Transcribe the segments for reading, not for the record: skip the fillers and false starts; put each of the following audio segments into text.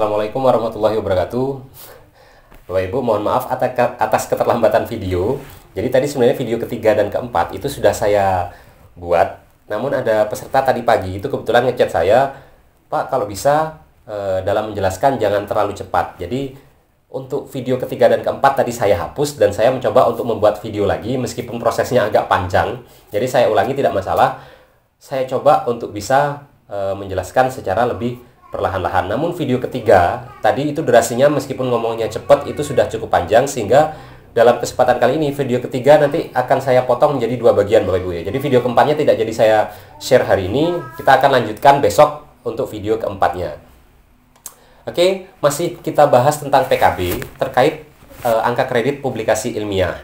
Assalamualaikum warahmatullahi wabarakatuh. Bapak Ibu, mohon maaf atas keterlambatan video. Jadi tadi sebenarnya video ketiga dan keempat itu sudah saya buat. Namun ada peserta tadi pagi itu kebetulan ngechat saya, Pak, kalau bisa dalam menjelaskan jangan terlalu cepat. Jadi untuk video ketiga dan keempat tadi saya hapus dan saya mencoba untuk membuat video lagi meskipun prosesnya agak panjang. Jadi saya ulangi, tidak masalah. Saya coba untuk bisa menjelaskan secara lebih perlahan-lahan. Namun video ketiga tadi itu durasinya meskipun ngomongnya cepat itu sudah cukup panjang, sehingga dalam kesempatan kali ini video ketiga nanti akan saya potong menjadi dua bagian Bapak Ibu ya. Jadi video keempatnya tidak jadi saya share hari ini, kita akan lanjutkan besok untuk video keempatnya. Oke, masih kita bahas tentang PKB terkait angka kredit publikasi ilmiah.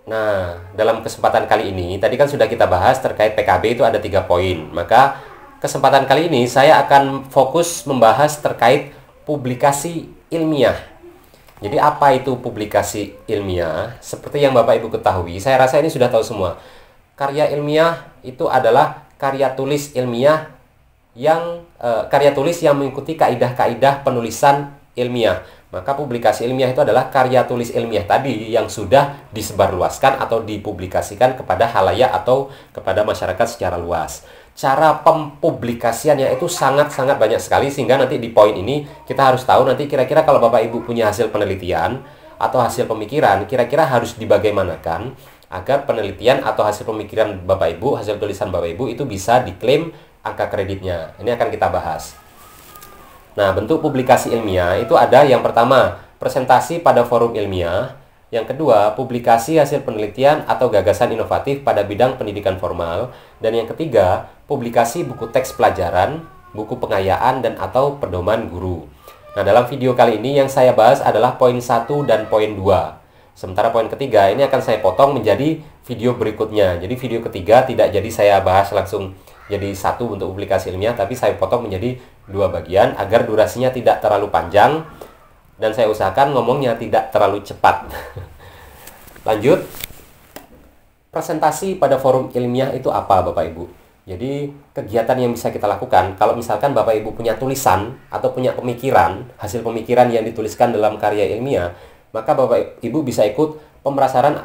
Nah, dalam kesempatan kali ini tadi kan sudah kita bahas terkait PKB itu ada 3 poin. Maka kesempatan kali ini saya akan fokus membahas terkait publikasi ilmiah. Jadi apa itu publikasi ilmiah? Seperti yang Bapak Ibu ketahui, saya rasa ini sudah tahu semua. Karya ilmiah itu adalah karya tulis ilmiah yang mengikuti kaidah-kaidah penulisan ilmiah. Maka publikasi ilmiah itu adalah karya tulis ilmiah tadi yang sudah disebarluaskan atau dipublikasikan kepada khalayak atau kepada masyarakat secara luas. Cara pempublikasiannya itu sangat-sangat banyak sekali, sehingga nanti di poin ini kita harus tahu nanti kira-kira kalau Bapak Ibu punya hasil penelitian atau hasil pemikiran, kira-kira harus dibagaimanakan agar penelitian atau hasil pemikiran Bapak Ibu, hasil tulisan Bapak Ibu itu bisa diklaim angka kreditnya. Ini akan kita bahas. Nah, bentuk publikasi ilmiah itu ada yang pertama, presentasi pada forum ilmiah. Yang kedua, publikasi hasil penelitian atau gagasan inovatif pada bidang pendidikan formal. Dan yang ketiga, publikasi buku teks pelajaran, buku pengayaan, dan atau pedoman guru. Nah, dalam video kali ini yang saya bahas adalah poin 1 dan poin 2. Sementara poin ketiga ini akan saya potong menjadi video berikutnya. Jadi video ketiga tidak jadi saya bahas langsung jadi satu untuk publikasi ilmiah, tapi saya potong menjadi 2 bagian agar durasinya tidak terlalu panjang dan saya usahakan ngomongnya tidak terlalu cepat. Lanjut. Presentasi pada forum ilmiah itu apa Bapak Ibu? Jadi kegiatan yang bisa kita lakukan kalau misalkan Bapak Ibu punya tulisan atau punya pemikiran, hasil pemikiran yang dituliskan dalam karya ilmiah, maka Bapak Ibu bisa ikut pemerasaran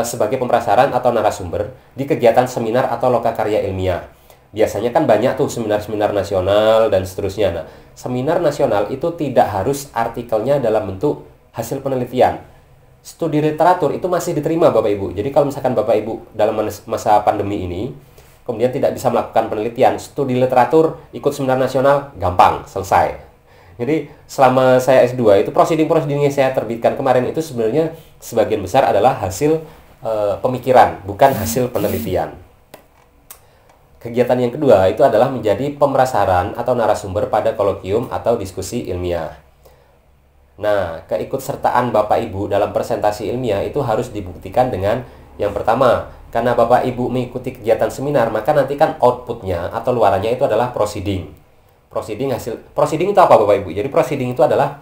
sebagai pemerasaran atau narasumber di kegiatan seminar atau lokakarya ilmiah. Biasanya kan banyak tuh seminar-seminar nasional dan seterusnya. Nah, seminar nasional itu tidak harus artikelnya dalam bentuk hasil penelitian. Studi literatur itu masih diterima Bapak Ibu. Jadi kalau misalkan Bapak Ibu dalam masa pandemi ini kemudian tidak bisa melakukan penelitian, studi literatur ikut seminar nasional gampang, selesai. Jadi selama saya S2 itu proceeding-proceeding yang saya terbitkan kemarin itu sebenarnya sebagian besar adalah hasil pemikiran, bukan hasil penelitian. Kegiatan yang kedua itu adalah menjadi pemerasaran atau narasumber pada kolokium atau diskusi ilmiah. Nah, keikutsertaan Bapak Ibu dalam presentasi ilmiah itu harus dibuktikan dengan yang pertama, karena Bapak Ibu mengikuti kegiatan seminar, maka nanti kan outputnya atau luarannya itu adalah proceeding. Proceeding itu apa Bapak Ibu? Jadi proceeding itu adalah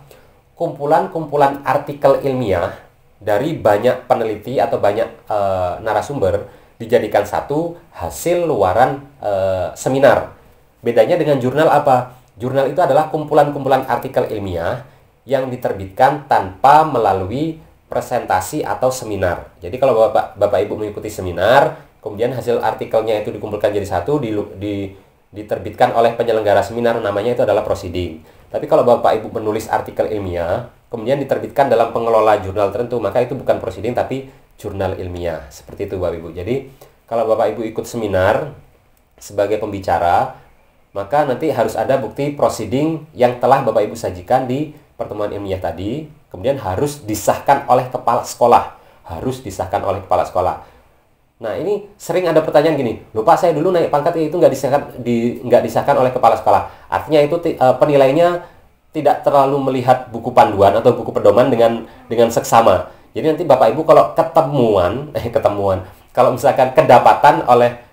kumpulan-kumpulan artikel ilmiah dari banyak peneliti atau banyak narasumber dijadikan satu hasil luaran seminar. Bedanya dengan jurnal apa? Jurnal itu adalah kumpulan-kumpulan artikel ilmiah yang diterbitkan tanpa melalui presentasi atau seminar. Jadi kalau Bapak Ibu mengikuti seminar, kemudian hasil artikelnya itu dikumpulkan jadi satu, diterbitkan oleh penyelenggara seminar, namanya itu adalah proceeding. Tapi kalau Bapak Ibu menulis artikel ilmiah, kemudian diterbitkan dalam pengelola jurnal tertentu, maka itu bukan proceeding tapi jurnal ilmiah. Seperti itu Bapak Ibu. Jadi kalau Bapak Ibu ikut seminar sebagai pembicara, maka nanti harus ada bukti proceeding yang telah Bapak Ibu sajikan di pertemuan ilmiah tadi, kemudian harus disahkan oleh kepala sekolah. Harus disahkan oleh kepala sekolah. Nah, ini sering ada pertanyaan gini, "Loh Pak, saya dulu naik pangkat itu nggak disahkan oleh kepala sekolah." Artinya itu penilainya tidak terlalu melihat buku panduan atau buku pedoman dengan seksama. Jadi nanti Bapak Ibu kalau kalau misalkan kedapatan oleh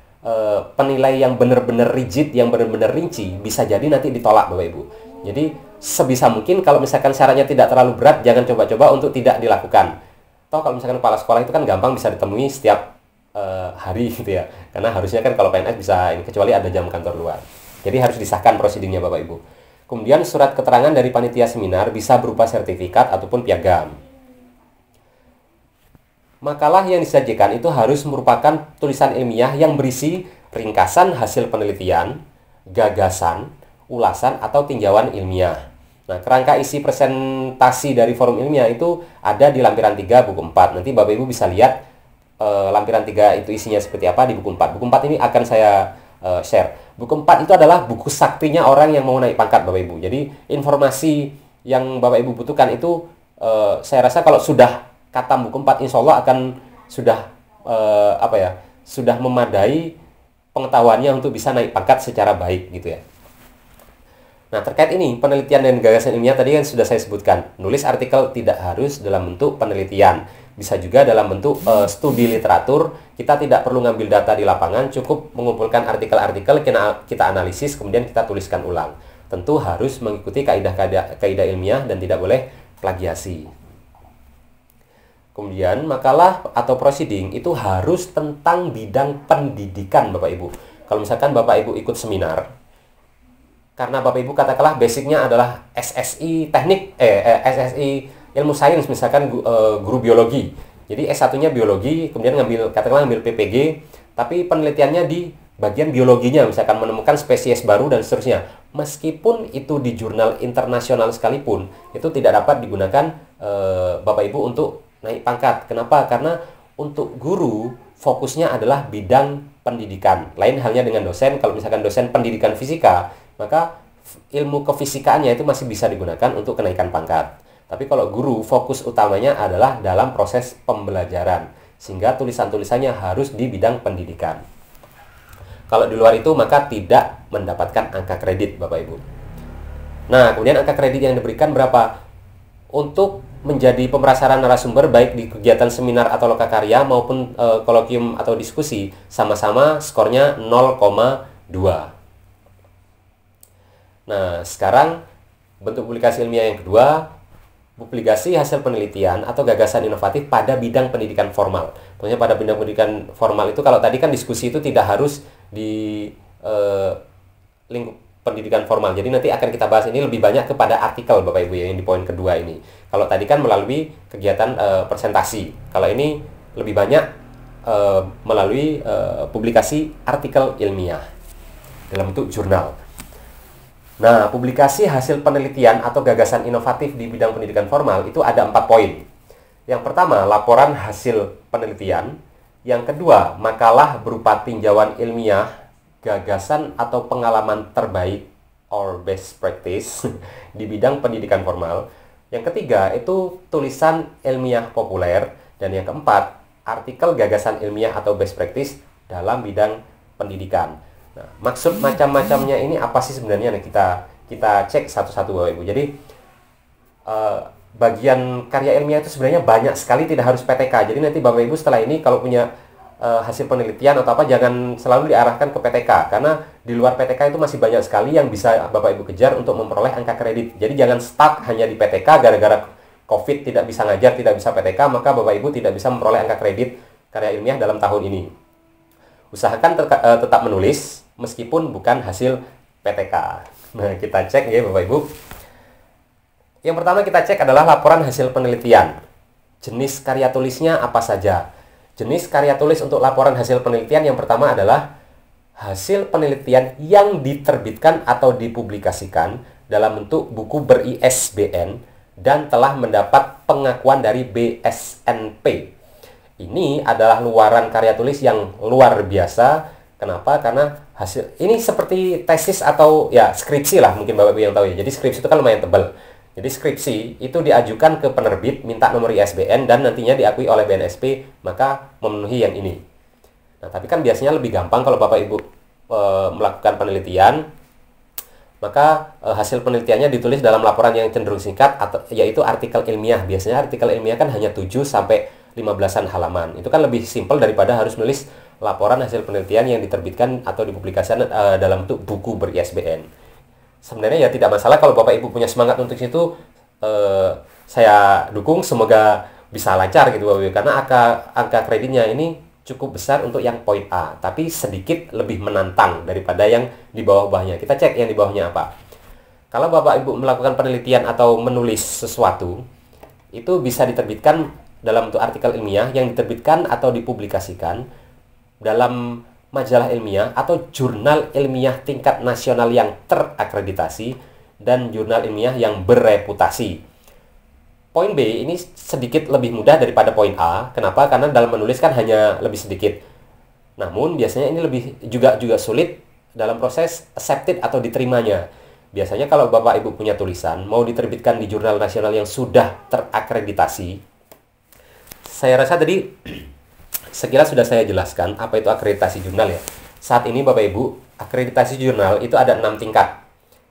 penilai yang benar-benar rigid, yang benar-benar rinci, bisa jadi nanti ditolak Bapak Ibu. Jadi sebisa mungkin kalau misalkan syaratnya tidak terlalu berat, jangan coba-coba untuk tidak dilakukan. Toh kalau misalkan kepala sekolah itu kan gampang bisa ditemui setiap hari gitu ya. Karena harusnya kan kalau PNS bisa, kecuali ada jam kantor luar. Jadi harus disahkan prosedurnya Bapak Ibu. Kemudian surat keterangan dari panitia seminar bisa berupa sertifikat ataupun piagam. Makalah yang disajikan itu harus merupakan tulisan ilmiah yang berisi ringkasan hasil penelitian, gagasan, ulasan, atau tinjauan ilmiah. Nah, kerangka isi presentasi dari forum ilmiah itu ada di lampiran 3 buku 4. Nanti Bapak Ibu bisa lihat lampiran 3 itu isinya seperti apa di buku 4. Buku 4 ini akan saya share. Buku 4 itu adalah buku saktinya orang yang mau naik pangkat, Bapak Ibu. Jadi informasi yang Bapak Ibu butuhkan itu saya rasa kalau sudah katam buku 4 insya Allah akan sudah sudah memadai pengetahuannya untuk bisa naik pangkat secara baik gitu ya. Nah, terkait ini penelitian dan gagasan ilmiah tadi kan sudah saya sebutkan. Nulis artikel tidak harus dalam bentuk penelitian, bisa juga dalam bentuk studi literatur. Kita tidak perlu ngambil data di lapangan, cukup mengumpulkan artikel-artikel, kita analisis, kemudian kita tuliskan ulang. Tentu harus mengikuti kaidah ilmiah dan tidak boleh plagiasi. Kemudian makalah atau proceeding itu harus tentang bidang pendidikan, Bapak Ibu. Kalau misalkan Bapak Ibu ikut seminar, karena Bapak Ibu katakanlah basicnya adalah SSI teknik, SSI ilmu sains, misalkan guru biologi. Jadi S1-nya biologi, kemudian katakanlah ngambil PPG, tapi penelitiannya di bagian biologinya, misalkan menemukan spesies baru dan seterusnya. Meskipun itu di jurnal internasional sekalipun, itu tidak dapat digunakan Bapak Ibu untuk naik pangkat. Kenapa? Karena untuk guru fokusnya adalah bidang pendidikan. Lain halnya dengan dosen. Kalau misalkan dosen pendidikan fisika, maka ilmu kefisikaannya itu masih bisa digunakan untuk kenaikan pangkat. Tapi kalau guru, fokus utamanya adalah dalam proses pembelajaran, sehingga tulisan-tulisannya harus di bidang pendidikan. Kalau di luar itu maka tidak mendapatkan angka kredit, Bapak Ibu. Nah, kemudian angka kredit yang diberikan berapa? Untuk menjadi pemerasaran narasumber baik di kegiatan seminar atau lokakarya maupun kolokium atau diskusi, sama-sama skornya 0,2. Nah, sekarang bentuk publikasi ilmiah yang kedua, publikasi hasil penelitian atau gagasan inovatif pada bidang pendidikan formal. Maksudnya pada bidang pendidikan formal itu, kalau tadi kan diskusi itu tidak harus di lingkup pendidikan formal. Jadi nanti akan kita bahas ini lebih banyak kepada artikel, Bapak Ibu, yang di poin kedua ini. Kalau tadi kan melalui kegiatan presentasi. Kalau ini lebih banyak melalui publikasi artikel ilmiah dalam bentuk jurnal. Nah, publikasi hasil penelitian atau gagasan inovatif di bidang pendidikan formal itu ada 4 poin. Yang pertama, laporan hasil penelitian. Yang kedua, makalah berupa tinjauan ilmiah, gagasan atau pengalaman terbaik or best practice di bidang pendidikan formal. Yang ketiga, itu tulisan ilmiah populer. Dan yang keempat, artikel gagasan ilmiah atau best practice dalam bidang pendidikan. Nah, maksud macam-macamnya ini apa sih sebenarnya? Nah, kita cek satu-satu, Bapak Ibu. Jadi bagian karya ilmiah itu sebenarnya banyak sekali, tidak harus PTK. Jadi nanti Bapak Ibu setelah ini kalau punya hasil penelitian atau apa, jangan selalu diarahkan ke PTK, karena di luar PTK itu masih banyak sekali yang bisa Bapak Ibu kejar untuk memperoleh angka kredit. Jadi jangan stuck hanya di PTK, gara-gara COVID tidak bisa ngajar, tidak bisa PTK, maka Bapak Ibu tidak bisa memperoleh angka kredit karya ilmiah dalam tahun ini. Usahakan tetap menulis meskipun bukan hasil PTK. Nah, kita cek ya Bapak Ibu. Yang pertama kita cek adalah laporan hasil penelitian. Jenis karya tulisnya apa saja? Jenis karya tulis untuk laporan hasil penelitian yang pertama adalah hasil penelitian yang diterbitkan atau dipublikasikan dalam bentuk buku ber-ISBN dan telah mendapat pengakuan dari BSNP. Ini adalah luaran karya tulis yang luar biasa. Kenapa? Karena hasil ini seperti tesis atau ya skripsi lah, mungkin Bapak Ibu yang tahu ya. Jadi skripsi itu kan lumayan tebal. Jadi skripsi itu diajukan ke penerbit, minta nomor ISBN dan nantinya diakui oleh BNSP, maka memenuhi yang ini. Nah, tapi kan biasanya lebih gampang kalau Bapak Ibu melakukan penelitian, maka hasil penelitiannya ditulis dalam laporan yang cenderung singkat, yaitu artikel ilmiah. Biasanya artikel ilmiah kan hanya 7 sampai 15-an halaman. Itu kan lebih simpel daripada harus nulis laporan hasil penelitian yang diterbitkan atau dipublikasikan dalam bentuk buku ber-ISBN. Sebenarnya ya tidak masalah kalau Bapak Ibu punya semangat untuk itu, saya dukung, semoga bisa lancar gitu Bapak Ibu, karena angka kreditnya ini cukup besar untuk yang poin A, tapi sedikit lebih menantang daripada yang di bawah-bawahnya. Kita cek yang di bawahnya apa. Kalau Bapak Ibu melakukan penelitian atau menulis sesuatu, itu bisa diterbitkan dalam bentuk artikel ilmiah yang diterbitkan atau dipublikasikan dalam majalah ilmiah atau jurnal ilmiah tingkat nasional yang terakreditasi dan jurnal ilmiah yang bereputasi. Poin B ini sedikit lebih mudah daripada poin A. Kenapa? Karena dalam menulis kan hanya lebih sedikit. Namun biasanya ini lebih juga sulit dalam proses accepted atau diterimanya. Biasanya kalau Bapak Ibu punya tulisan mau diterbitkan di jurnal nasional yang sudah terakreditasi, saya rasa tadi sekilas sudah saya jelaskan apa itu akreditasi jurnal ya. Saat ini Bapak Ibu, akreditasi jurnal itu ada 6 tingkat.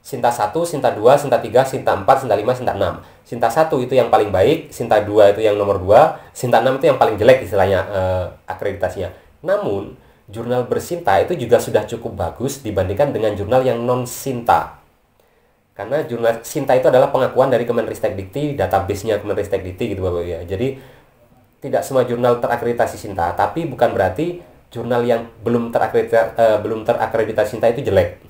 Sinta 1, Sinta 2, Sinta 3, Sinta 4, Sinta 5, Sinta 6. Sinta 1 itu yang paling baik, Sinta 2 itu yang nomor 2, Sinta 6 itu yang paling jelek istilahnya akreditasinya. Namun, jurnal bersinta itu juga sudah cukup bagus dibandingkan dengan jurnal yang non-sinta. Karena jurnal Sinta itu adalah pengakuan dari Kemenristek-Dikti, database-nya Kemenristek-Dikti gitu Bapak ya. Jadi tidak semua jurnal terakreditasi Sinta, tapi bukan berarti jurnal yang belum terakreditasi Sinta itu jelek.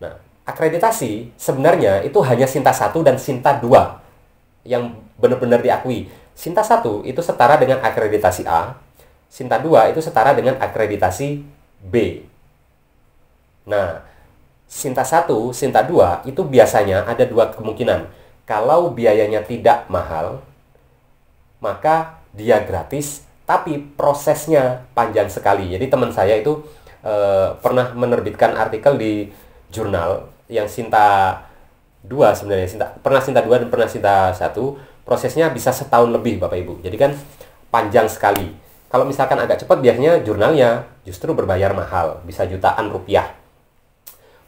Nah, akreditasi sebenarnya itu hanya Sinta 1 dan Sinta 2 yang benar-benar diakui. Sinta 1 itu setara dengan akreditasi A, Sinta 2 itu setara dengan akreditasi B. Nah, Sinta 1, Sinta 2 itu biasanya ada dua kemungkinan. Kalau biayanya tidak mahal, maka dia gratis, tapi prosesnya panjang sekali. Jadi teman saya itu pernah menerbitkan artikel di jurnal yang Sinta 2 sebenarnya. Pernah Sinta 2 dan pernah Sinta 1. Prosesnya bisa setahun lebih Bapak Ibu. Jadi kan panjang sekali. Kalau misalkan agak cepat biasanya jurnalnya justru berbayar mahal, bisa jutaan rupiah.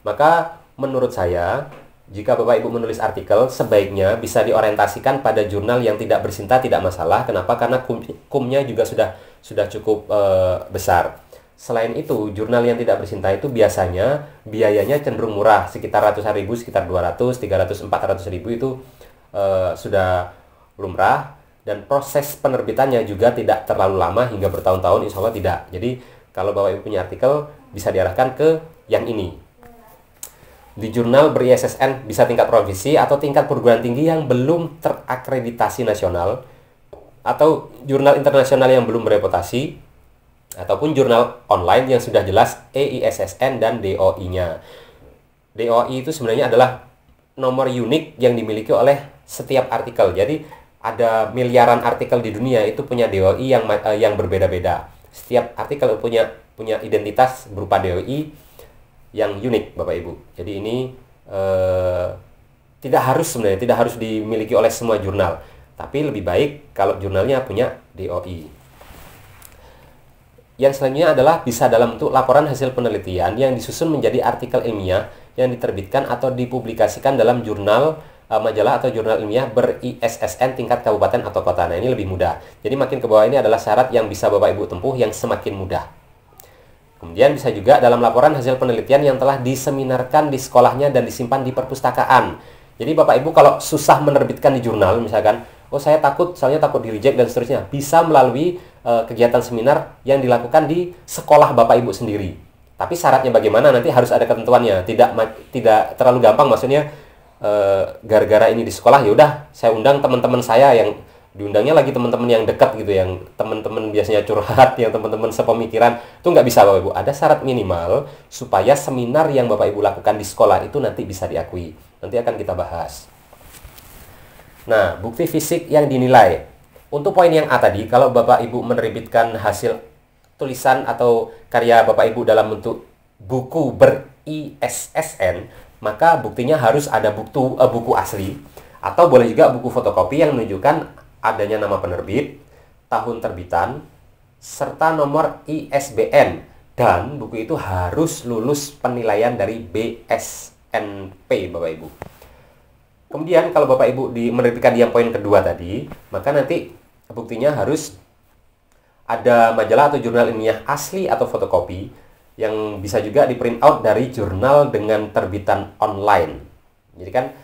Maka menurut saya, jika Bapak Ibu menulis artikel, sebaiknya bisa diorientasikan pada jurnal yang tidak bersinta, tidak masalah. Kenapa? Karena kumnya juga sudah cukup besar. Selain itu, jurnal yang tidak bersinta itu biasanya biayanya cenderung murah, sekitar ratusan ribu, sekitar 200, 300, 400 ribu itu sudah lumrah. Dan proses penerbitannya juga tidak terlalu lama hingga bertahun-tahun, insya Allah tidak. Jadi, kalau Bapak Ibu punya artikel, bisa diarahkan ke yang ini. Di jurnal ber-ISSN bisa tingkat provinsi atau tingkat perguruan tinggi yang belum terakreditasi nasional, atau jurnal internasional yang belum bereputasi, ataupun jurnal online yang sudah jelas EISSN dan DOI-nya. DOI itu sebenarnya adalah nomor unik yang dimiliki oleh setiap artikel. Jadi ada miliaran artikel di dunia itu punya DOI yang berbeda-beda. Setiap artikel punya identitas berupa DOI yang unik Bapak Ibu. Jadi ini tidak harus dimiliki oleh semua jurnal, tapi lebih baik kalau jurnalnya punya DOI. Yang selanjutnya adalah bisa dalam bentuk laporan hasil penelitian yang disusun menjadi artikel ilmiah yang diterbitkan atau dipublikasikan dalam jurnal, majalah atau jurnal ilmiah ber-ISSN tingkat kabupaten atau kota. Nah, ini lebih mudah. Jadi makin ke bawah ini adalah syarat yang bisa Bapak Ibu tempuh yang semakin mudah. Kemudian bisa juga dalam laporan hasil penelitian yang telah diseminarkan di sekolahnya dan disimpan di perpustakaan. Jadi Bapak Ibu kalau susah menerbitkan di jurnal, misalkan, saya takut di reject dan seterusnya, bisa melalui kegiatan seminar yang dilakukan di sekolah Bapak Ibu sendiri. Tapi syaratnya bagaimana nanti harus ada ketentuannya. Tidak terlalu gampang, maksudnya gara-gara ini di sekolah, ya udah saya undang teman-teman saya yang diundangnya lagi teman-teman yang dekat gitu, yang teman-teman biasanya curhat, yang teman-teman sepemikiran, itu nggak bisa Bapak Ibu. Ada syarat minimal supaya seminar yang Bapak Ibu lakukan di sekolah itu nanti bisa diakui. Nanti akan kita bahas. Nah, bukti fisik yang dinilai. Untuk poin yang A tadi, kalau Bapak Ibu menerbitkan hasil tulisan atau karya Bapak Ibu dalam bentuk buku ber-ISSN, maka buktinya harus ada buku asli, atau boleh juga buku fotokopi yang menunjukkan adanya nama penerbit, tahun terbitan, serta nomor ISBN. Dan buku itu harus lulus penilaian dari BSNP, Bapak Ibu. Kemudian kalau Bapak Ibu menerbitkan yang poin kedua tadi, maka nanti buktinya harus ada majalah atau jurnal ilmiah asli atau fotokopi yang bisa juga di print out dari jurnal dengan terbitan online. Jadi kan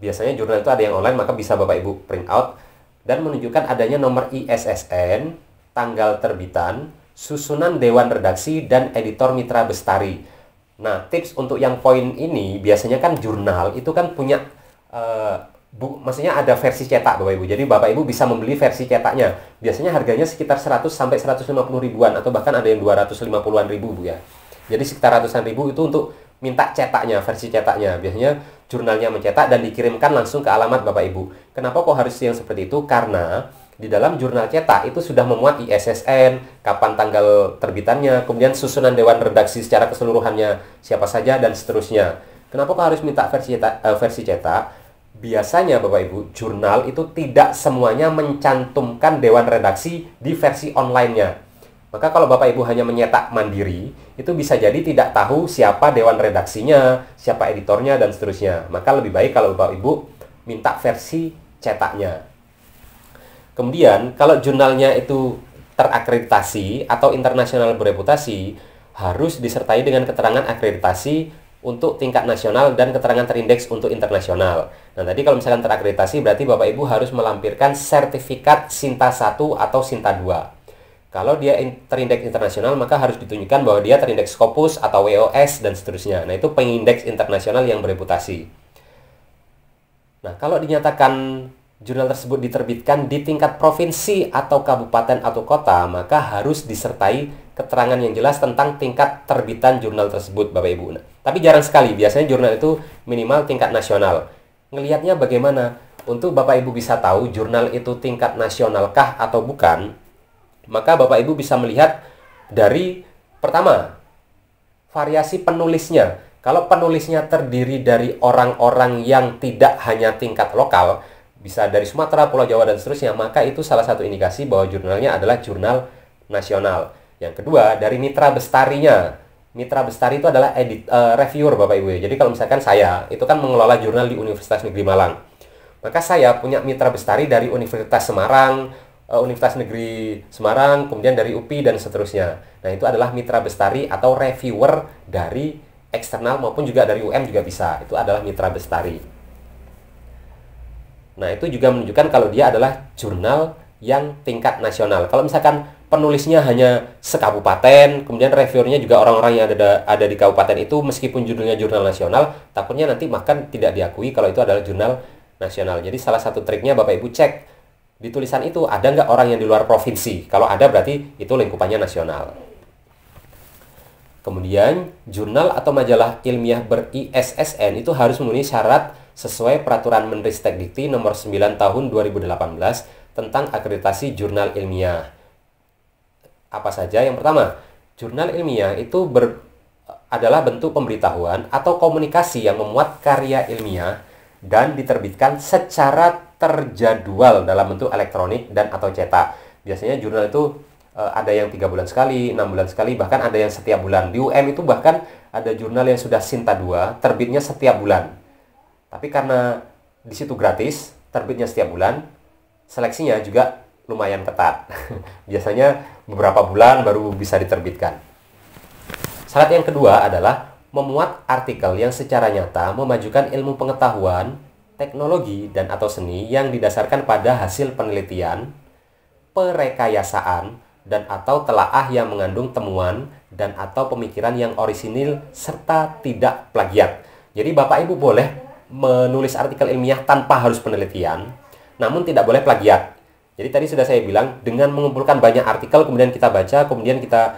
biasanya jurnal itu ada yang online, maka bisa Bapak Ibu print out dan menunjukkan adanya nomor ISSN, tanggal terbitan, susunan dewan redaksi, dan editor mitra bestari. Nah, tips untuk yang poin ini, biasanya kan jurnal itu kan punya maksudnya ada versi cetak Bapak Ibu. Jadi Bapak Ibu bisa membeli versi cetaknya. Biasanya harganya sekitar 100 sampai 150 ribuan atau bahkan ada yang 250-an ribu Bu ya. Jadi sekitar ratusan ribu itu untuk minta cetaknya, versi cetaknya. Biasanya jurnalnya mencetak dan dikirimkan langsung ke alamat Bapak Ibu. Kenapa kok harus yang seperti itu? Karena di dalam jurnal cetak itu sudah memuat ISSN, kapan tanggal terbitannya, kemudian susunan dewan redaksi secara keseluruhannya, siapa saja, dan seterusnya. Kenapa kok harus minta versi cetak? Biasanya Bapak Ibu, jurnal itu tidak semuanya mencantumkan dewan redaksi di versi online-nya. Maka kalau Bapak Ibu hanya menyetak mandiri, itu bisa jadi tidak tahu siapa dewan redaksinya, siapa editornya, dan seterusnya. Maka lebih baik kalau Bapak Ibu minta versi cetaknya. Kemudian, kalau jurnalnya itu terakreditasi atau internasional bereputasi, harus disertai dengan keterangan akreditasi untuk tingkat nasional dan keterangan terindeks untuk internasional. Nah, tadi kalau misalkan terakreditasi, berarti Bapak Ibu harus melampirkan sertifikat Sinta 1 atau Sinta 2. Kalau dia terindeks internasional, maka harus ditunjukkan bahwa dia terindeks Scopus atau WOS dan seterusnya. Nah, itu pengindeks internasional yang bereputasi. Nah, kalau dinyatakan jurnal tersebut diterbitkan di tingkat provinsi atau kabupaten atau kota, maka harus disertai keterangan yang jelas tentang tingkat terbitan jurnal tersebut, Bapak Ibu. Nah, tapi jarang sekali, biasanya jurnal itu minimal tingkat nasional. Ngelihatnya bagaimana? Untuk Bapak Ibu bisa tahu jurnal itu tingkat nasionalkah atau bukan, maka Bapak Ibu bisa melihat dari, pertama, variasi penulisnya. Kalau penulisnya terdiri dari orang-orang yang tidak hanya tingkat lokal, bisa dari Sumatera, Pulau Jawa, dan seterusnya, maka itu salah satu indikasi bahwa jurnalnya adalah jurnal nasional. Yang kedua, dari mitra bestarinya. Mitra bestari itu adalah reviewer Bapak Ibu. Jadi kalau misalkan saya, itu kan mengelola jurnal di Universitas Negeri Malang. Maka saya punya mitra bestari dari Universitas Semarang, Universitas Negeri Semarang, kemudian dari UPI, dan seterusnya. Nah, itu adalah mitra bestari atau reviewer dari eksternal maupun juga dari UM juga bisa. Itu adalah mitra bestari. Nah, itu juga menunjukkan kalau dia adalah jurnal yang tingkat nasional. Kalau misalkan penulisnya hanya sekabupaten, kemudian reviewernya juga orang-orang yang ada di kabupaten itu, meskipun judulnya jurnal nasional, takutnya nanti makan tidak diakui kalau itu adalah jurnal nasional. Jadi salah satu triknya Bapak Ibu cek di tulisan itu ada nggak orang yang di luar provinsi. Kalau ada berarti itu lingkupannya nasional. Kemudian, jurnal atau majalah ilmiah ber-ISSN itu harus memenuhi syarat sesuai Peraturan Menristek-Dikti nomor 9 tahun 2018 tentang akreditasi jurnal ilmiah. Apa saja? Yang pertama, jurnal ilmiah itu adalah bentuk pemberitahuan atau komunikasi yang memuat karya ilmiah dan diterbitkan secara terjadwal dalam bentuk elektronik dan atau cetak. Biasanya jurnal itu ada yang 3 bulan sekali, 6 bulan sekali, bahkan ada yang setiap bulan. Di UM itu bahkan ada jurnal yang sudah Sinta 2, terbitnya setiap bulan. Tapi karena di situ gratis, terbitnya setiap bulan, seleksinya juga lumayan ketat. Biasanya beberapa bulan baru bisa diterbitkan. Syarat yang kedua adalah memuat artikel yang secara nyata memajukan ilmu pengetahuan, teknologi, dan atau seni yang didasarkan pada hasil penelitian, perekayasaan, dan atau telaah yang mengandung temuan dan atau pemikiran yang orisinil serta tidak plagiat. Jadi Bapak Ibu boleh menulis artikel ilmiah tanpa harus penelitian, namun tidak boleh plagiat. Jadi tadi sudah saya bilang, dengan mengumpulkan banyak artikel, kemudian kita baca, kemudian kita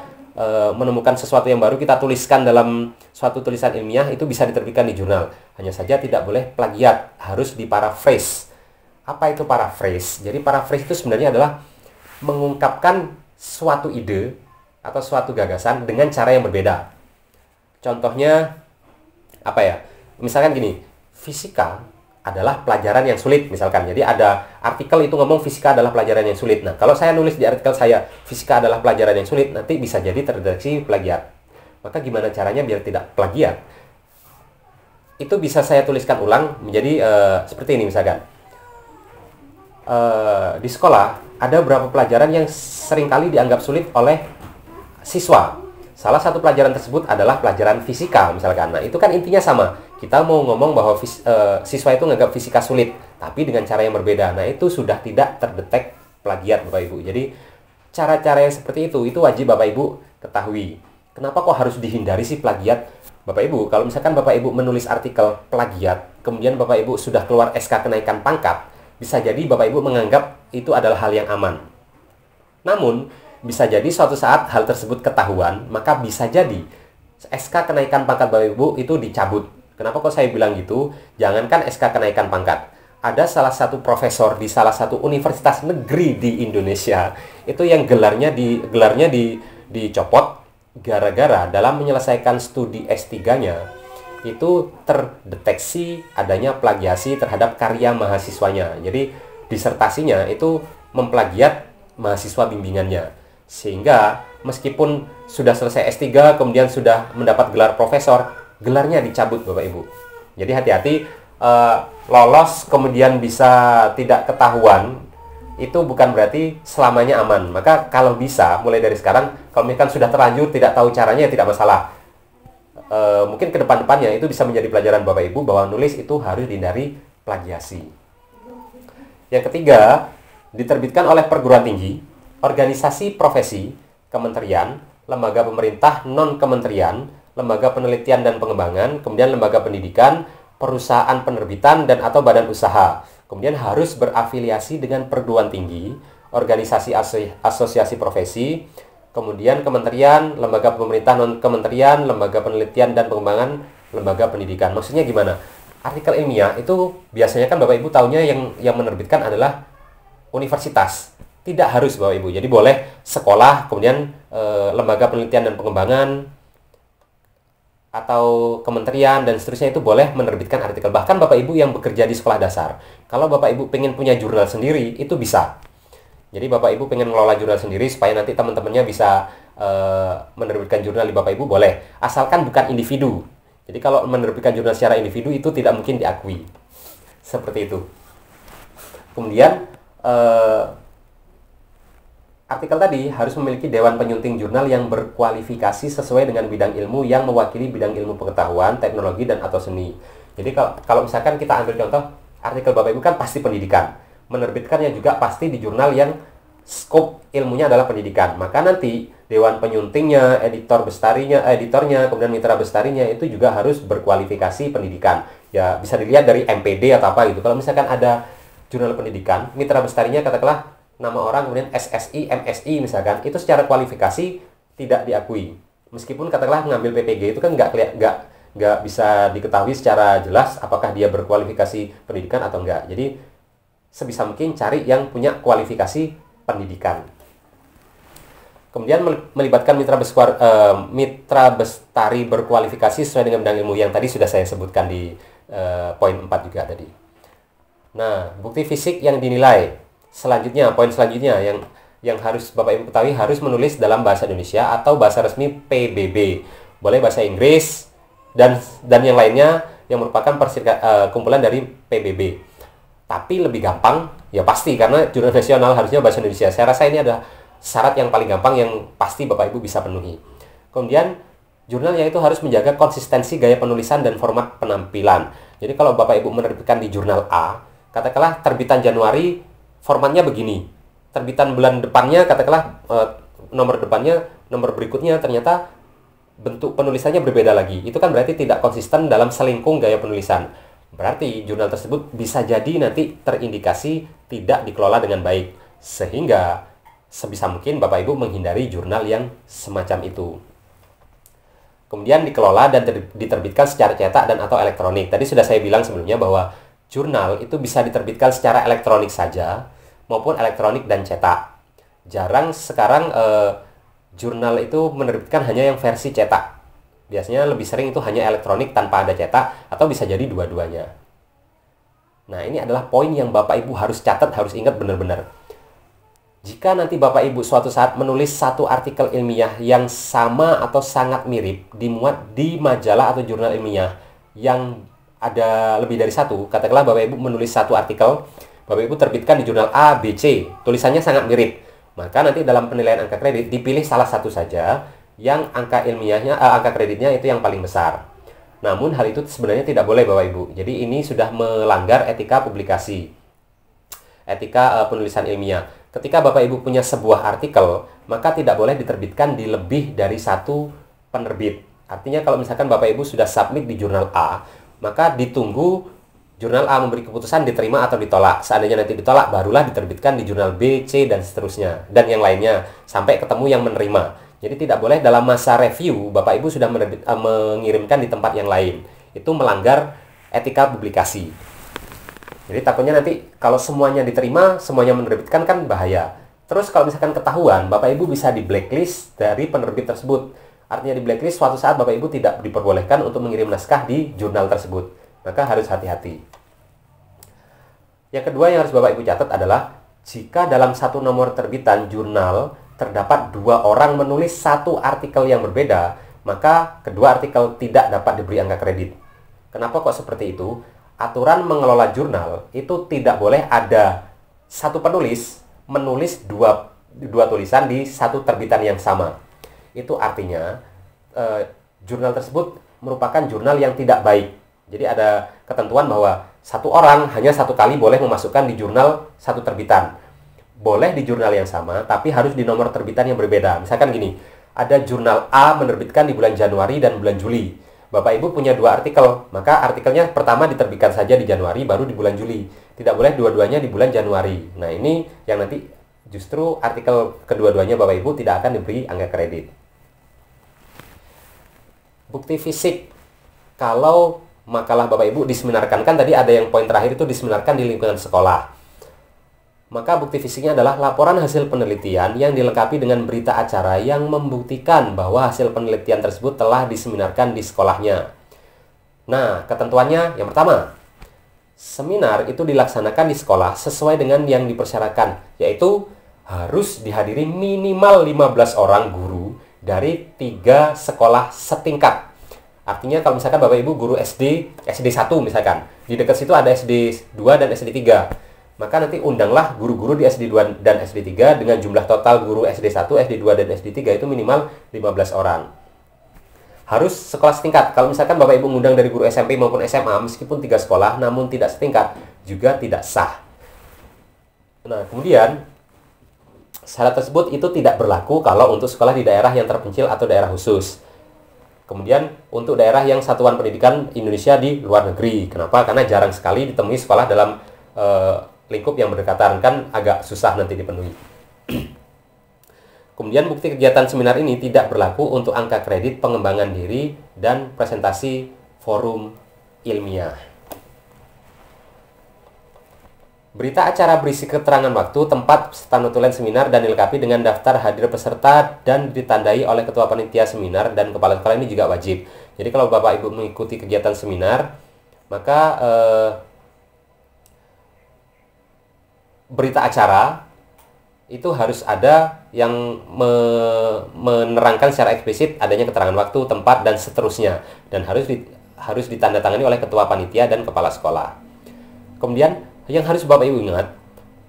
menemukan sesuatu yang baru, kita tuliskan dalam suatu tulisan ilmiah, itu bisa diterbitkan di jurnal. Hanya saja tidak boleh plagiat, harus diparaphrase. Apa itu paraphrase? Jadi paraphrase itu sebenarnya adalah mengungkapkan suatu ide atau suatu gagasan dengan cara yang berbeda. Contohnya apa ya? Misalkan gini, fisika adalah pelajaran yang sulit misalkan. Jadi ada artikel itu ngomong fisika adalah pelajaran yang sulit. Nah, kalau saya nulis di artikel saya fisika adalah pelajaran yang sulit, nanti bisa jadi terdeteksi plagiat. Maka gimana caranya biar tidak plagiat? Itu bisa saya tuliskan ulang menjadi seperti ini misalkan. Di sekolah ada beberapa pelajaran yang seringkali dianggap sulit oleh siswa. Salah satu pelajaran tersebut adalah pelajaran fisika misalkan. Nah, itu kan intinya sama. Kita mau ngomong bahwa siswa itu menganggap fisika sulit, tapi dengan cara yang berbeda. Nah, itu sudah tidak terdetek plagiat Bapak Ibu. Jadi, cara-cara yang seperti itu wajib Bapak Ibu ketahui. Kenapa kok harus dihindari sih plagiat? Bapak Ibu, kalau misalkan Bapak Ibu menulis artikel plagiat, kemudian Bapak Ibu sudah keluar SK kenaikan pangkat, bisa jadi Bapak Ibu menganggap itu adalah hal yang aman. Namun, bisa jadi suatu saat hal tersebut ketahuan, maka bisa jadi SK kenaikan pangkat Bapak Ibu itu dicabut. Kenapa kok saya bilang gitu? Jangankan SK kenaikan pangkat. Ada salah satu profesor di salah satu universitas negeri di Indonesia, itu yang gelarnya dicopot gara-gara dalam menyelesaikan studi S3-nya itu terdeteksi adanya plagiasi terhadap karya mahasiswanya. Jadi disertasinya itu memplagiat mahasiswa bimbingannya. Sehingga meskipun sudah selesai S3 kemudian sudah mendapat gelar profesor, gelarnya dicabut Bapak Ibu. Jadi hati-hati, lolos kemudian bisa tidak ketahuan itu bukan berarti selamanya aman. Maka kalau bisa, mulai dari sekarang, kalau misalkan sudah terlanjur, tidak tahu caranya, ya tidak masalah. Mungkin ke depan-depannya itu bisa menjadi pelajaran Bapak Ibu bahwa nulis itu harus dihindari plagiasi. Yang ketiga, diterbitkan oleh perguruan tinggi, organisasi profesi, kementerian, lembaga pemerintah non-kementerian, lembaga penelitian dan pengembangan, kemudian lembaga pendidikan, perusahaan penerbitan dan atau badan usaha. Kemudian harus berafiliasi dengan perguruan tinggi, organisasi asosiasi profesi, kemudian kementerian, lembaga pemerintah non-kementerian, lembaga penelitian dan pengembangan, lembaga pendidikan. Maksudnya gimana? Artikel ilmiah itu biasanya kan Bapak Ibu taunya yang menerbitkan adalah universitas. Tidak harus Bapak Ibu. Jadi boleh sekolah, kemudian lembaga penelitian dan pengembangan, atau kementerian dan seterusnya itu boleh menerbitkan artikel. Bahkan Bapak Ibu yang bekerja di sekolah dasar, kalau Bapak Ibu pengen punya jurnal sendiri, itu bisa. Jadi Bapak Ibu pengen ngelola jurnal sendiri supaya nanti teman-temannya bisa menerbitkan jurnal di Bapak Ibu, boleh. Asalkan bukan individu. Jadi kalau menerbitkan jurnal secara individu itu tidak mungkin diakui. Seperti itu. Kemudian artikel tadi harus memiliki dewan penyunting jurnal yang berkualifikasi sesuai dengan bidang ilmu yang mewakili bidang ilmu pengetahuan, teknologi, dan atau seni. Jadi kalau misalkan kita ambil contoh, artikel Bapak Ibu kan pasti pendidikan. Menerbitkannya juga pasti di jurnal yang skop ilmunya adalah pendidikan. Maka nanti dewan penyuntingnya, editornya, kemudian mitra bestarinya itu juga harus berkualifikasi pendidikan. Ya bisa dilihat dari MPD atau apa gitu. Kalau misalkan ada jurnal pendidikan, mitra bestarinya katakanlah nama orang, kemudian SSI, MSI misalkan, itu secara kualifikasi tidak diakui. Meskipun katakanlah ngambil PPG itu kan nggak bisa diketahui secara jelas apakah dia berkualifikasi pendidikan atau enggak. Jadi sebisa mungkin cari yang punya kualifikasi pendidikan. Kemudian melibatkan mitra bestari berkualifikasi sesuai dengan bidang ilmu yang tadi sudah saya sebutkan di poin 4 juga tadi. Nah, bukti fisik yang dinilai. Selanjutnya, poin selanjutnya yang harus Bapak Ibu ketahui, harus menulis dalam bahasa Indonesia atau bahasa resmi PBB. Boleh bahasa Inggris dan yang lainnya yang merupakan kumpulan dari PBB. Tapi lebih gampang, ya pasti karena jurnal nasional harusnya bahasa Indonesia. Saya rasa ini adalah syarat yang paling gampang yang pasti Bapak Ibu bisa penuhi. Kemudian jurnalnya itu harus menjaga konsistensi gaya penulisan dan format penampilan. Jadi kalau Bapak Ibu menerbitkan di jurnal A, katakanlah terbitan Januari, formatnya begini. Terbitan bulan depannya, katakanlah nomor depannya, nomor berikutnya ternyata bentuk penulisannya berbeda lagi. Itu kan berarti tidak konsisten dalam selingkung gaya penulisan. Berarti jurnal tersebut bisa jadi nanti terindikasi tidak dikelola dengan baik. Sehingga sebisa mungkin Bapak Ibu menghindari jurnal yang semacam itu. Kemudian dikelola dan diterbitkan secara cetak dan atau elektronik. Tadi sudah saya bilang sebelumnya bahwa jurnal itu bisa diterbitkan secara elektronik saja maupun elektronik dan cetak. Jarang sekarang jurnal itu menerbitkan hanya yang versi cetak. Biasanya lebih sering itu hanya elektronik tanpa ada cetak atau bisa jadi dua-duanya. Nah, ini adalah poin yang Bapak Ibu harus catat, harus ingat benar-benar. Jika nanti Bapak Ibu suatu saat menulis satu artikel ilmiah yang sama atau sangat mirip dimuat di majalah atau jurnal ilmiah yang ada lebih dari satu, katakanlah Bapak Ibu menulis satu artikel, Bapak Ibu terbitkan di jurnal A, B, C, tulisannya sangat mirip. Maka nanti dalam penilaian angka kredit dipilih salah satu saja yang angka ilmiahnya, angka kreditnya itu yang paling besar. Namun hal itu sebenarnya tidak boleh Bapak Ibu. Jadi ini sudah melanggar etika publikasi, etika penulisan ilmiah. Ketika Bapak Ibu punya sebuah artikel, maka tidak boleh diterbitkan di lebih dari satu penerbit. Artinya kalau misalkan Bapak Ibu sudah submit di jurnal A, maka ditunggu jurnal A memberi keputusan diterima atau ditolak. Seandainya nanti ditolak, barulah diterbitkan di jurnal B, C, dan seterusnya. Dan yang lainnya, sampai ketemu yang menerima. Jadi tidak boleh dalam masa review, Bapak Ibu sudah mengirimkan di tempat yang lain. Itu melanggar etika publikasi. Jadi takutnya nanti kalau semuanya diterima, semuanya menerbitkan kan bahaya. Terus kalau misalkan ketahuan, Bapak Ibu bisa di blacklist dari penerbit tersebut. Artinya di blacklist suatu saat Bapak Ibu tidak diperbolehkan untuk mengirim naskah di jurnal tersebut. Maka harus hati-hati. Yang kedua yang harus Bapak Ibu catat adalah jika dalam satu nomor terbitan jurnal terdapat 2 orang menulis satu artikel yang berbeda, maka kedua artikel tidak dapat diberi angka kredit. Kenapa kok seperti itu? Aturan mengelola jurnal itu tidak boleh ada satu penulis menulis dua tulisan di satu terbitan yang sama. Itu artinya jurnal tersebut merupakan jurnal yang tidak baik. Jadi ada ketentuan bahwa satu orang hanya satu kali boleh memasukkan di jurnal satu terbitan. Boleh di jurnal yang sama, tapi harus di nomor terbitan yang berbeda. Misalkan gini, ada jurnal A menerbitkan di bulan Januari dan bulan Juli. Bapak Ibu punya 2 artikel, maka artikelnya pertama diterbitkan saja di Januari, baru di bulan Juli. Tidak boleh dua-duanya di bulan Januari. Nah, ini yang nanti justru artikel kedua-duanya Bapak Ibu tidak akan diberi angka kredit. Bukti fisik. Kalau makalah Bapak Ibu diseminarkan, kan tadi ada yang poin terakhir itu diseminarkan di lingkungan sekolah. Maka bukti fisiknya adalah laporan hasil penelitian yang dilengkapi dengan berita acara yang membuktikan bahwa hasil penelitian tersebut telah diseminarkan di sekolahnya. Nah, ketentuannya yang pertama, seminar itu dilaksanakan di sekolah sesuai dengan yang dipersyaratkan, yaitu harus dihadiri minimal 15 orang guru dari 3 sekolah setingkat. Artinya kalau misalkan Bapak Ibu guru SD 1 misalkan, di dekat situ ada SD 2 dan SD 3. Maka nanti undanglah guru-guru di SD 2 dan SD 3 dengan jumlah total guru SD 1, SD 2, dan SD 3 itu minimal 15 orang. Harus sekolah setingkat. Kalau misalkan Bapak Ibu ngundang dari guru SMP maupun SMA, meskipun 3 sekolah, namun tidak setingkat, juga tidak sah. Nah, kemudian syarat tersebut itu tidak berlaku kalau untuk sekolah di daerah yang terpencil atau daerah khusus. Kemudian untuk daerah yang satuan pendidikan Indonesia di luar negeri. Kenapa? Karena jarang sekali ditemui sekolah dalam lingkup yang berdekatan, kan agak susah nanti dipenuhi. Kemudian bukti kegiatan seminar ini tidak berlaku untuk angka kredit pengembangan diri dan presentasi forum ilmiah. Berita acara berisi keterangan waktu, tempat, serta notulen seminar dan dilengkapi dengan daftar hadir peserta dan ditandai oleh ketua panitia seminar dan kepala sekolah, ini juga wajib. Jadi kalau Bapak Ibu mengikuti kegiatan seminar, maka berita acara itu harus ada yang menerangkan secara eksplisit adanya keterangan waktu, tempat, dan seterusnya, dan harus ditandatangani oleh ketua panitia dan kepala sekolah. Kemudian yang harus Bapak Ibu ingat,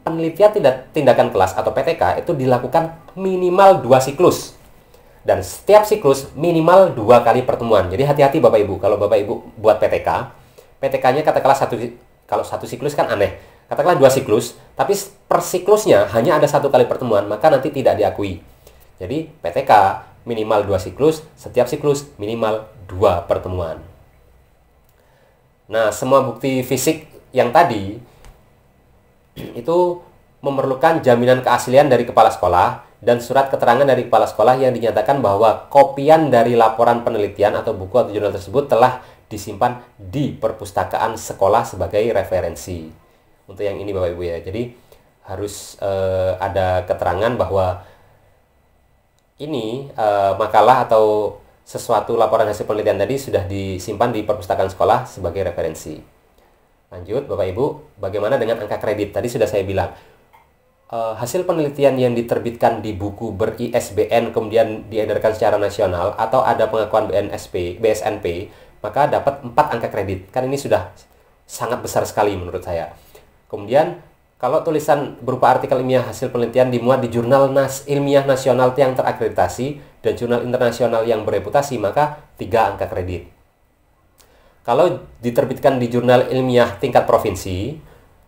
penelitian tindakan kelas atau PTK itu dilakukan minimal 2 siklus, dan setiap siklus minimal 2 kali pertemuan. Jadi hati-hati Bapak Ibu kalau Bapak Ibu buat PTK-nya katakanlah kalau satu siklus kan aneh. Katakanlah 2 siklus, tapi per siklusnya hanya ada 1 kali pertemuan, maka nanti tidak diakui. Jadi PTK minimal 2 siklus, setiap siklus minimal 2 pertemuan. Nah, semua bukti fisik yang tadi itu memerlukan jaminan keaslian dari kepala sekolah dan surat keterangan dari kepala sekolah yang dinyatakan bahwa kopian dari laporan penelitian atau buku atau jurnal tersebut telah disimpan di perpustakaan sekolah sebagai referensi. Untuk yang ini Bapak Ibu ya, jadi harus ada keterangan bahwa ini makalah atau sesuatu laporan hasil penelitian tadi sudah disimpan di perpustakaan sekolah sebagai referensi. Lanjut Bapak Ibu, bagaimana dengan angka kredit? Tadi sudah saya bilang, hasil penelitian yang diterbitkan di buku ber-ISBN kemudian diedarkan secara nasional atau ada pengakuan BSNP, maka dapat 4 angka kredit. Kan ini sudah sangat besar sekali menurut saya. Kemudian, kalau tulisan berupa artikel ilmiah hasil penelitian dimuat di jurnal ilmiah nasional yang terakreditasi dan jurnal internasional yang bereputasi, maka 3 angka kredit. Kalau diterbitkan di jurnal ilmiah tingkat provinsi,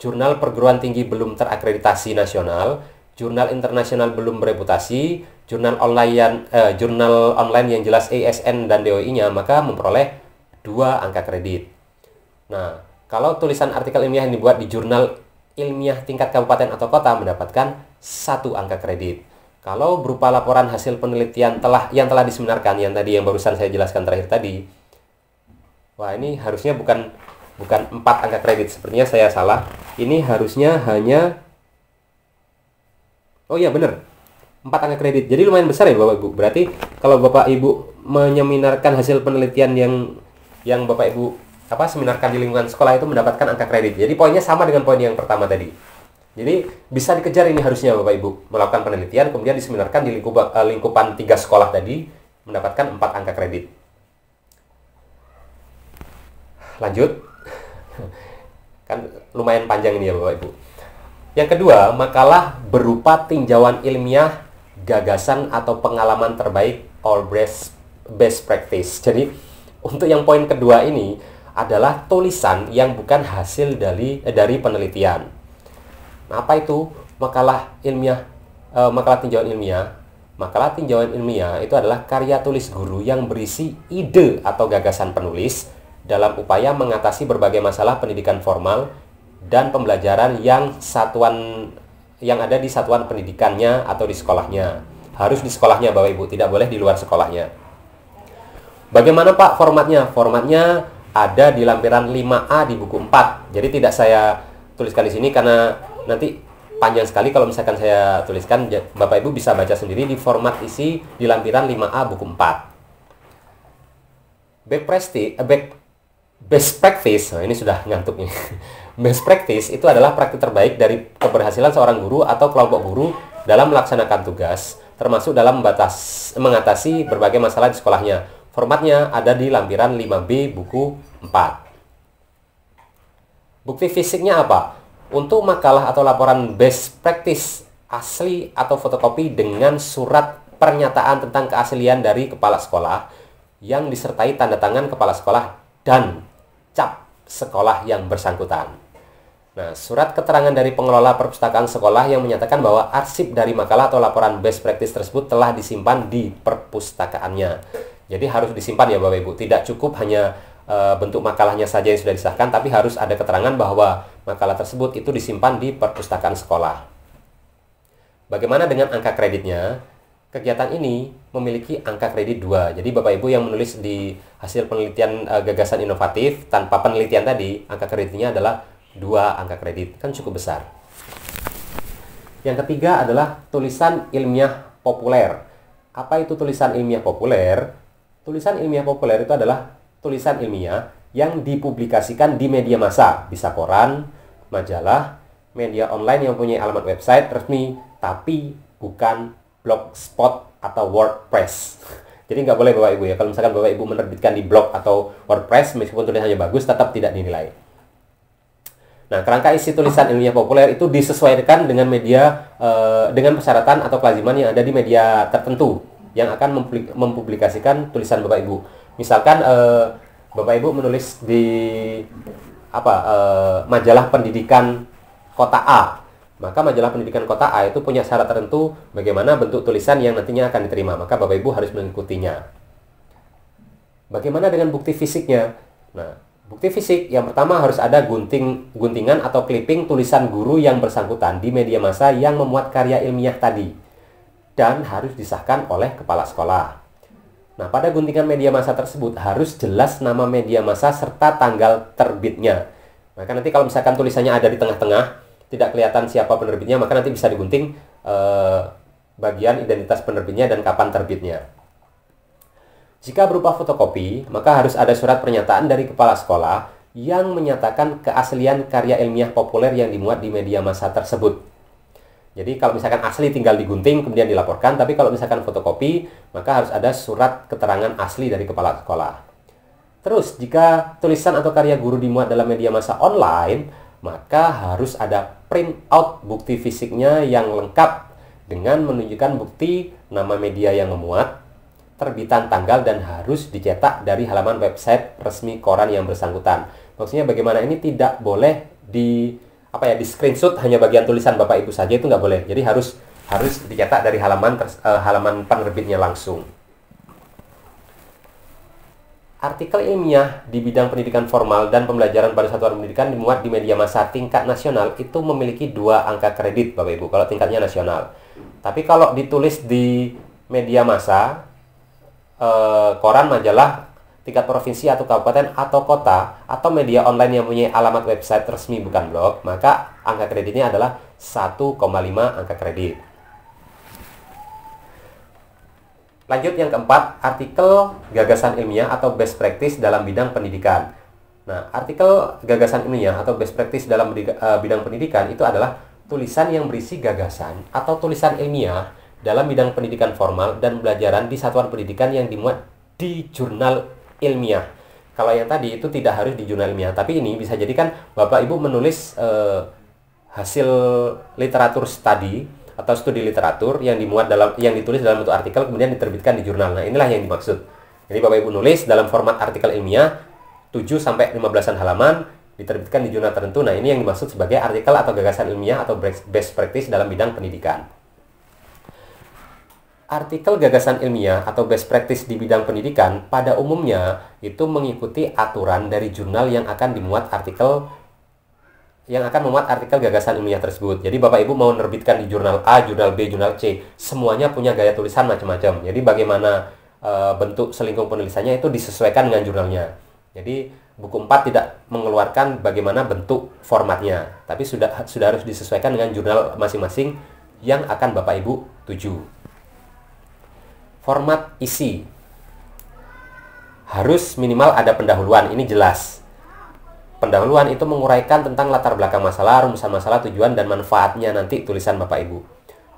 jurnal perguruan tinggi belum terakreditasi nasional, jurnal internasional belum bereputasi, jurnal online yang jelas ASN dan DOI-nya, maka memperoleh 2 angka kredit. Nah, kalau tulisan artikel ilmiah yang dibuat di jurnal ilmiah tingkat kabupaten atau kota mendapatkan 1 angka kredit. Kalau berupa laporan hasil penelitian yang telah diseminarkan, yang barusan saya jelaskan terakhir tadi, wah ini harusnya bukan 4 angka kredit, sepertinya saya salah. Ini harusnya hanya, oh iya bener, 4 angka kredit. Jadi lumayan besar ya Bapak Ibu. Berarti kalau Bapak Ibu menyeminarkan hasil penelitian yang Bapak Ibu seminarkan di lingkungan sekolah itu mendapatkan angka kredit. Jadi poinnya sama dengan poin yang pertama tadi. Jadi bisa dikejar ini harusnya Bapak Ibu melakukan penelitian kemudian diseminarkan di lingkupan 3 sekolah tadi mendapatkan 4 angka kredit. Lanjut. Kan lumayan panjang ini ya Bapak Ibu. Yang kedua, makalah berupa tinjauan ilmiah, gagasan atau pengalaman terbaik or best practice. Jadi untuk yang poin kedua ini adalah tulisan yang bukan hasil dari penelitian. Nah, apa itu makalah ilmiah, makalah tinjauan ilmiah? Makalah tinjauan ilmiah itu adalah karya tulis guru yang berisi ide atau gagasan penulis dalam upaya mengatasi berbagai masalah pendidikan formal dan pembelajaran yang ada di satuan pendidikannya atau di sekolahnya. Harus di sekolahnya Bapak Ibu, tidak boleh di luar sekolahnya. Bagaimana Pak formatnya? Formatnya ada di lampiran 5A di buku 4. Jadi tidak saya tuliskan di sini karena nanti panjang sekali kalau misalkan saya tuliskan. Bapak Ibu bisa baca sendiri di format isi di lampiran 5A buku 4. Best practice, nah ini sudah ngantuk nih. Best practice itu adalah praktik terbaik dari keberhasilan seorang guru atau kelompok guru dalam melaksanakan tugas, termasuk dalam mengatasi berbagai masalah di sekolahnya. Formatnya ada di lampiran 5B buku 4. Bukti fisiknya apa? Untuk makalah atau laporan best practice asli atau fotokopi dengan surat pernyataan tentang keaslian dari kepala sekolah yang disertai tanda tangan kepala sekolah dan cap sekolah yang bersangkutan. Nah, surat keterangan dari pengelola perpustakaan sekolah yang menyatakan bahwa arsip dari makalah atau laporan best practice tersebut telah disimpan di perpustakaannya. Jadi harus disimpan ya Bapak Ibu. Tidak cukup hanya bentuk makalahnya saja yang sudah disahkan, tapi harus ada keterangan bahwa makalah tersebut itu disimpan di perpustakaan sekolah. Bagaimana dengan angka kreditnya? Kegiatan ini memiliki angka kredit 2. Jadi Bapak Ibu yang menulis di hasil penelitian gagasan inovatif tanpa penelitian tadi, angka kreditnya adalah 2 angka kredit. Kan cukup besar. Yang ketiga adalah tulisan ilmiah populer. Apa itu tulisan ilmiah populer? Tulisan ilmiah populer itu adalah tulisan ilmiah yang dipublikasikan di media massa, bisa koran, majalah, media online yang punya alamat website resmi, tapi bukan blogspot atau WordPress. Jadi nggak boleh Bapak Ibu ya, kalau misalkan Bapak Ibu menerbitkan di blog atau WordPress, meskipun tulisannya bagus, tetap tidak dinilai. Nah, kerangka isi tulisan ilmiah populer itu disesuaikan dengan dengan persyaratan atau kelaziman yang ada di media tertentu yang akan mempublikasikan tulisan Bapak Ibu. Misalkan Bapak Ibu menulis di majalah pendidikan kota A, maka majalah pendidikan kota A itu punya syarat tertentu bagaimana bentuk tulisan yang nantinya akan diterima, maka Bapak Ibu harus mengikutinya. Bagaimana dengan bukti fisiknya? Nah, bukti fisik yang pertama harus ada guntingan atau clipping tulisan guru yang bersangkutan di media massa yang memuat karya ilmiah tadi, dan harus disahkan oleh kepala sekolah. Nah, pada guntingan media massa tersebut harus jelas nama media massa serta tanggal terbitnya. Maka nanti kalau misalkan tulisannya ada di tengah-tengah, tidak kelihatan siapa penerbitnya, maka nanti bisa digunting bagian identitas penerbitnya dan kapan terbitnya. Jika berupa fotokopi, maka harus ada surat pernyataan dari kepala sekolah yang menyatakan keaslian karya ilmiah populer yang dimuat di media massa tersebut. Jadi kalau misalkan asli tinggal digunting kemudian dilaporkan, tapi kalau misalkan fotokopi, maka harus ada surat keterangan asli dari kepala sekolah. Terus, jika tulisan atau karya guru dimuat dalam media massa online, maka harus ada print out bukti fisiknya yang lengkap dengan menunjukkan bukti nama media yang memuat, terbitan tanggal, dan harus dicetak dari halaman website resmi koran yang bersangkutan. Maksudnya bagaimana ini tidak boleh di screenshot hanya bagian tulisan Bapak Ibu saja, itu nggak boleh. Jadi harus dicetak dari halaman penerbitnya langsung. Artikel ilmiah di bidang pendidikan formal dan pembelajaran pada satuan pendidikan dimuat di media massa tingkat nasional itu memiliki 2 angka kredit, Bapak Ibu, kalau tingkatnya nasional. Tapi kalau ditulis di media massa, koran, majalah, tingkat provinsi atau kabupaten atau kota, atau media online yang mempunyai alamat website resmi bukan blog, maka angka kreditnya adalah 1,5 angka kredit. Lanjut yang keempat, artikel gagasan ilmiah atau best practice dalam bidang pendidikan. Nah, artikel gagasan ilmiah atau best practice dalam bidang pendidikan itu adalah tulisan yang berisi gagasan atau tulisan ilmiah dalam bidang pendidikan formal dan pembelajaran di satuan pendidikan yang dimuat di jurnal ilmiah. Kalau yang tadi itu tidak harus di jurnal ilmiah, tapi ini bisa jadi kan Bapak Ibu menulis hasil literatur studi atau studi literatur yang ditulis dalam bentuk artikel kemudian diterbitkan di jurnal. Nah, inilah yang dimaksud. Jadi Bapak Ibu nulis dalam format artikel ilmiah 7 sampai 15-an halaman diterbitkan di jurnal tertentu. Nah, ini yang dimaksud sebagai artikel atau gagasan ilmiah atau best practice dalam bidang pendidikan. Artikel gagasan ilmiah atau best practice di bidang pendidikan pada umumnya itu mengikuti aturan dari jurnal yang akan memuat artikel gagasan ilmiah tersebut. Jadi Bapak Ibu mau menerbitkan di jurnal A, jurnal B, jurnal C, semuanya punya gaya tulisan macam-macam. Jadi bagaimana bentuk selingkung penulisannya itu disesuaikan dengan jurnalnya. Jadi buku 4 tidak mengeluarkan bagaimana bentuk formatnya, tapi sudah harus disesuaikan dengan jurnal masing-masing yang akan Bapak Ibu tuju. Format isi harus minimal ada pendahuluan, ini jelas. Pendahuluan itu menguraikan tentang latar belakang masalah, rumusan masalah, tujuan, dan manfaatnya nanti tulisan Bapak Ibu.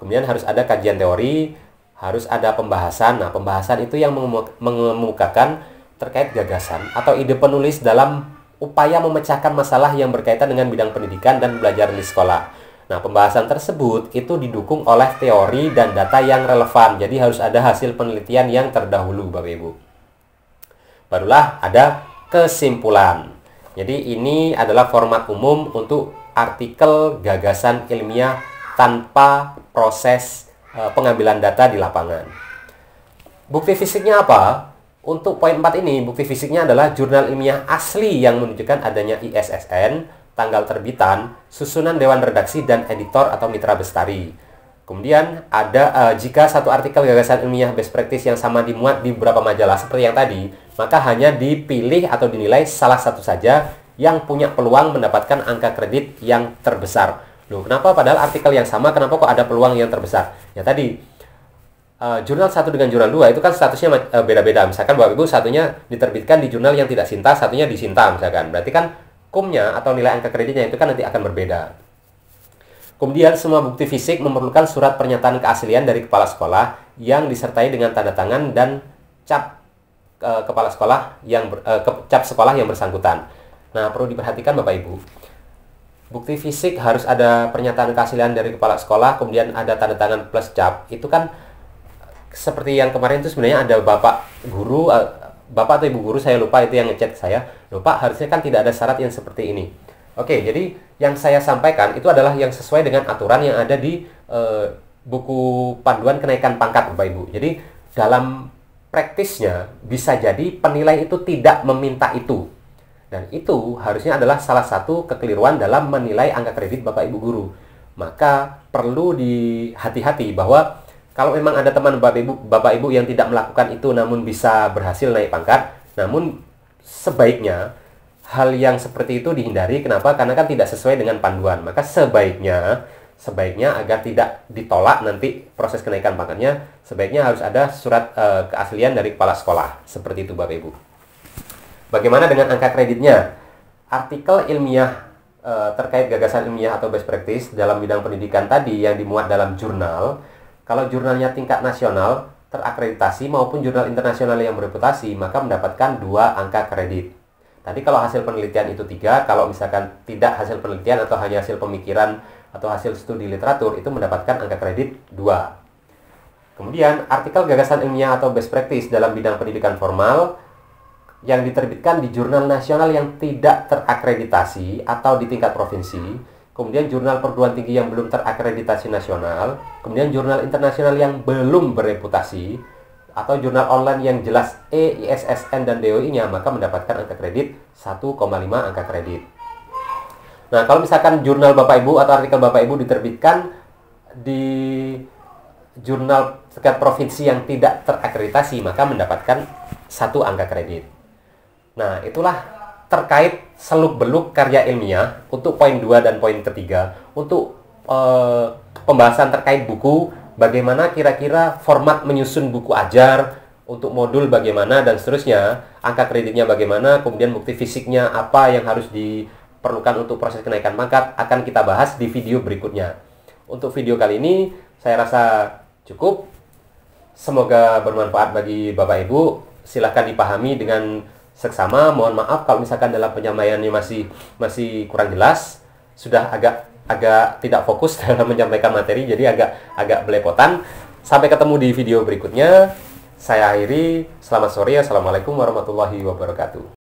Kemudian harus ada kajian teori, harus ada pembahasan. Nah, pembahasan itu yang mengemukakan terkait gagasan atau ide penulis dalam upaya memecahkan masalah yang berkaitan dengan bidang pendidikan dan pembelajaran di sekolah. Nah, pembahasan tersebut itu didukung oleh teori dan data yang relevan. Jadi harus ada hasil penelitian yang terdahulu, Bapak Ibu. Barulah ada kesimpulan. Jadi ini adalah format umum untuk artikel gagasan ilmiah tanpa proses pengambilan data di lapangan. Bukti fisiknya apa? Untuk poin 4 ini, bukti fisiknya adalah jurnal ilmiah asli yang menunjukkan adanya ISSN, tanggal terbitan, susunan dewan redaksi dan editor atau mitra bestari. Kemudian ada jika satu artikel gagasan ilmiah best practice yang sama dimuat di beberapa majalah seperti yang tadi, maka hanya dipilih atau dinilai salah satu saja yang punya peluang mendapatkan angka kredit yang terbesar. Loh, kenapa padahal artikel yang sama, kenapa kok ada peluang yang terbesar? Ya tadi, jurnal 1 dengan jurnal 2 itu kan statusnya beda-beda. Misalkan Bapak Ibu satunya diterbitkan di jurnal yang tidak Sinta, satunya di Sinta misalkan. Berarti kan kumnya atau nilai angka kreditnya itu kan nanti akan berbeda. Kemudian semua bukti fisik memerlukan surat pernyataan keaslian dari kepala sekolah yang disertai dengan tanda tangan dan cap kepala sekolah cap sekolah yang bersangkutan. Nah, perlu diperhatikan Bapak Ibu. Bukti fisik harus ada pernyataan keaslian dari kepala sekolah, kemudian ada tanda tangan plus cap. Itu kan seperti yang kemarin itu sebenarnya ada Bapak atau Ibu guru, saya lupa itu yang ngechat saya. Lupa, harusnya kan tidak ada syarat yang seperti ini. Oke, jadi yang saya sampaikan itu adalah yang sesuai dengan aturan yang ada di buku panduan kenaikan pangkat Bapak Ibu. Jadi dalam praktisnya bisa jadi penilai itu tidak meminta itu. Dan itu harusnya adalah salah satu kekeliruan dalam menilai angka kredit Bapak Ibu guru. Maka perlu hati-hati bahwa kalau memang ada teman Bapak Ibu yang tidak melakukan itu namun bisa berhasil naik pangkat, namun sebaiknya hal yang seperti itu dihindari. Kenapa? Karena kan tidak sesuai dengan panduan. Maka sebaiknya agar tidak ditolak nanti proses kenaikan pangkatnya, sebaiknya harus ada surat keaslian dari kepala sekolah. Seperti itu Bapak Ibu. Bagaimana dengan angka kreditnya? Artikel ilmiah terkait gagasan ilmiah atau best practice dalam bidang pendidikan tadi yang dimuat dalam jurnal, kalau jurnalnya tingkat nasional terakreditasi maupun jurnal internasional yang bereputasi, maka mendapatkan 2 angka kredit. Tadi kalau hasil penelitian itu 3, kalau misalkan tidak hasil penelitian atau hanya hasil pemikiran atau hasil studi literatur, itu mendapatkan angka kredit 2. Kemudian artikel gagasan ilmiah atau best practice dalam bidang pendidikan formal yang diterbitkan di jurnal nasional yang tidak terakreditasi atau di tingkat provinsi, kemudian jurnal perguruan tinggi yang belum terakreditasi nasional, kemudian jurnal internasional yang belum bereputasi, atau jurnal online yang jelas ISSN dan DOI-nya, maka mendapatkan angka kredit 1,5 angka kredit. Nah, kalau misalkan jurnal Bapak Ibu atau artikel Bapak Ibu diterbitkan di jurnal tingkat provinsi yang tidak terakreditasi, maka mendapatkan 1 angka kredit. Nah, itulah terkait seluk-beluk karya ilmiah untuk poin 2 dan poin ketiga. Untuk pembahasan terkait buku, bagaimana kira-kira format menyusun buku ajar, untuk modul bagaimana, dan seterusnya, angka kreditnya bagaimana, kemudian bukti fisiknya apa yang harus diperlukan untuk proses kenaikan pangkat, akan kita bahas di video berikutnya. Untuk video kali ini, saya rasa cukup. Semoga bermanfaat bagi Bapak Ibu. Silahkan dipahami dengan seksama. Mohon maaf kalau misalkan dalam penyampaiannya masih kurang jelas, sudah agak tidak fokus dalam menyampaikan materi, jadi agak belepotan. Sampai ketemu di video berikutnya. Saya akhiri. Selamat sore. Assalamualaikum warahmatullahi wabarakatuh.